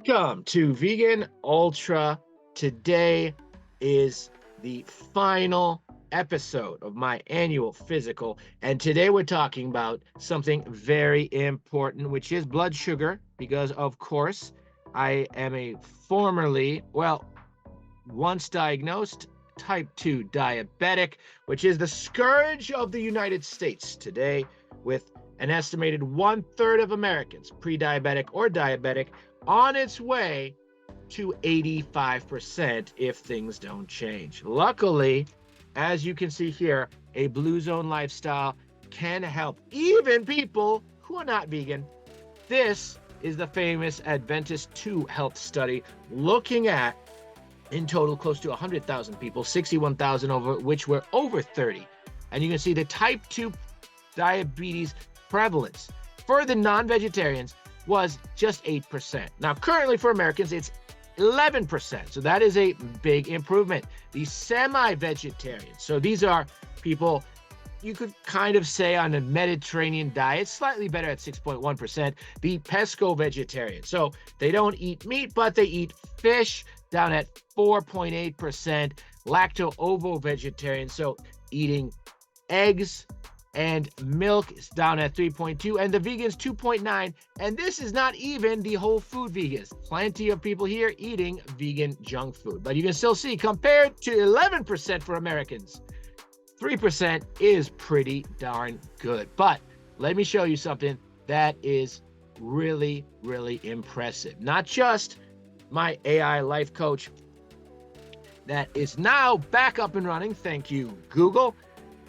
Welcome to Vegan Ultra. Today is the final episode of my annual physical, and today we're talking about something very important, which is blood sugar, because of course I am a once diagnosed type 2 diabetic, which is the scourge of the United States today, with an estimated 1/3 of Americans pre-diabetic or diabetic, on its way to 85% if things don't change. Luckily, as you can see here, a Blue Zone lifestyle can help even people who are not vegan. This is the famous Adventist 2 health study, looking at in total close to 100,000 people, 61,000 over which were over 30. And you can see the type 2 diabetes prevalence for the non-vegetarians was just 8%. Now, currently for Americans, it's 11%. So that is a big improvement. The semi-vegetarians, so these are people you could kind of say on a Mediterranean diet, slightly better at 6.1%. The pesco-vegetarian, so they don't eat meat, but they eat fish, down at 4.8%. Lacto-ovo-vegetarian, so eating eggs and milk is down at 3.2, and the vegans 2.9. And this is not even the whole food vegans. Plenty of people here eating vegan junk food, but you can still see compared to 11% for Americans, 3% is pretty darn good. But let me show you something that is really, really impressive. Not just my AI life coach that is now back up and running. Thank you, Google.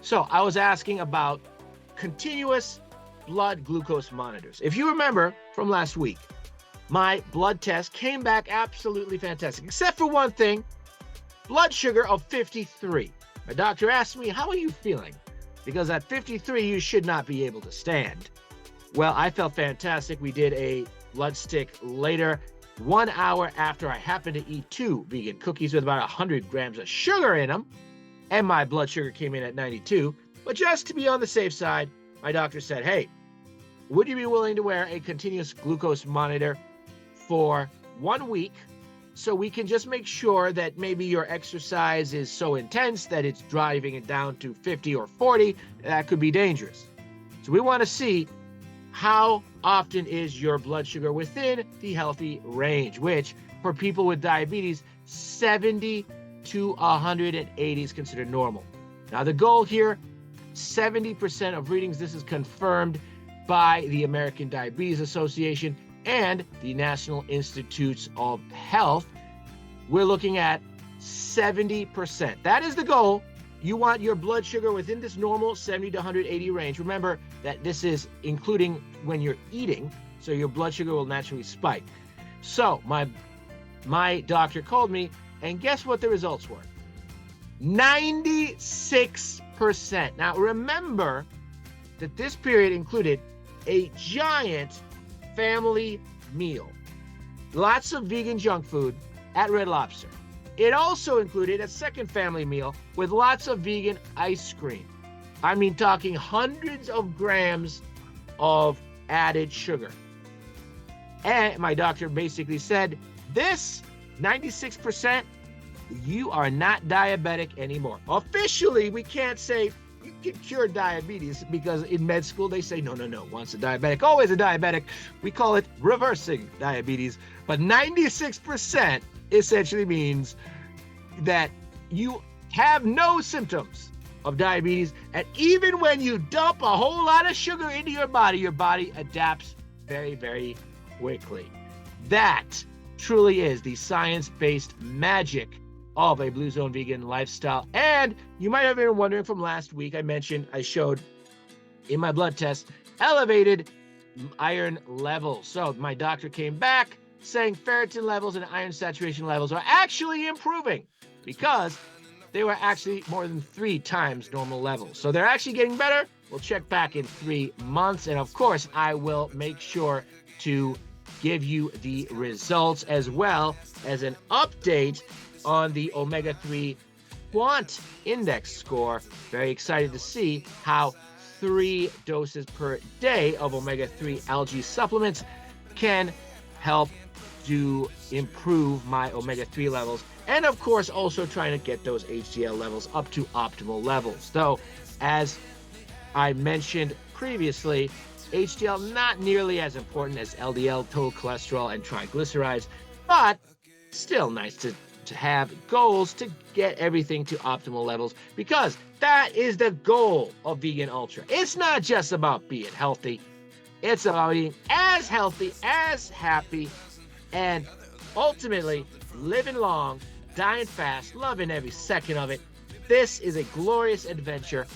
So I was asking about continuous blood glucose monitors. If you remember from last week, my blood test came back absolutely fantastic, except for one thing, blood sugar of 53. My doctor asked me, how are you feeling? Because at 53, you should not be able to stand. Well, I felt fantastic. We did a blood stick later, 1 hour after I happened to eat 2 vegan cookies with about 100 grams of sugar in them, and my blood sugar came in at 92. But just to be on the safe side, my doctor said, hey, would you be willing to wear a continuous glucose monitor for 1 week so we can just make sure that maybe your exercise is so intense that it's driving it down to 50 or 40? That could be dangerous. So we want to see how often is your blood sugar within the healthy range, which for people with diabetes, 70 to 180 is considered normal. Now the goal here, 70% of readings, this is confirmed by the American Diabetes Association and the National Institutes of Health. We're looking at 70%. That is the goal. You want your blood sugar within this normal 70 to 180 range. Remember that this is including when you're eating, so your blood sugar will naturally spike. So my doctor called me, and guess what the results were? 96%. Now remember that this period included a giant family meal, lots of vegan junk food at Red Lobster. It also included a second family meal with lots of vegan ice cream. I mean, talking hundreds of grams of added sugar. And my doctor basically said, this 96%, you are not diabetic anymore. Officially, we can't say you can cure diabetes because in med school they say, no, once a diabetic, always a diabetic. We call it reversing diabetes. But 96% essentially means that you have no symptoms of diabetes. And even when you dump a whole lot of sugar into your body adapts very, very quickly. That truly is the science-based magic of a Blue Zone vegan lifestyle. And you might have been wondering from last week, I showed in my blood test elevated iron levels. So my doctor came back saying ferritin levels and iron saturation levels are actually improving because they were actually more than 3 times normal levels. So they're actually getting better. We'll check back in 3 months. And of course, I will make sure to give you the results as well as an update on the omega-3 quant index score. Very excited to see how 3 doses per day of omega-3 algae supplements can help do improve my omega-3 levels, and of course also trying to get those HDL levels up to optimal levels. Though, as I mentioned previously, HDL not nearly as important as LDL, total cholesterol, and triglycerides, but still nice to have goals to get everything to optimal levels, because that is the goal of Vegan Ultra. It's not just about being healthy. It's about being as healthy, as happy, and ultimately living long, dying fast, loving every second of it. This is a glorious adventure.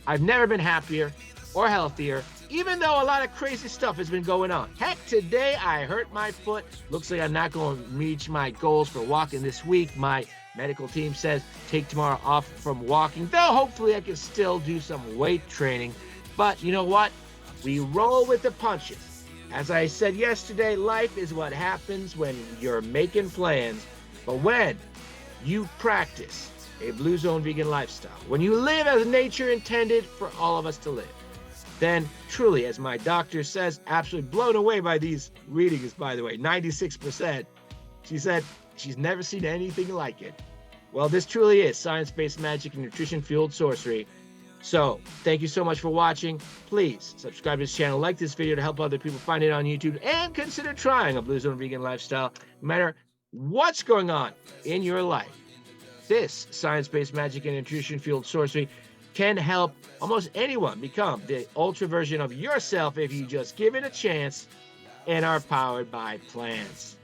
I've never been happier or healthier, even though a lot of crazy stuff has been going on. Heck, today I hurt my foot. Looks like I'm not going to reach my goals for walking this week. My medical team says take tomorrow off from walking, though hopefully I can still do some weight training. But you know what? We roll with the punches. As I said yesterday, life is what happens when you're making plans, but when you practice a Blue Zone vegan lifestyle, when you live as nature intended for all of us to live, then truly, as my doctor says, absolutely blown away by these readings, by the way, 96%. She said she's never seen anything like it. Well, this truly is science-based magic and nutrition-fueled sorcery. So, thank you so much for watching. Please subscribe to this channel, like this video to help other people find it on YouTube, and consider trying a Blue Zone vegan lifestyle, no matter what's going on in your life. This science-based magic and nutrition-fueled sorcery can help almost anyone become the ultra version of yourself if you just give it a chance, and are powered by plants.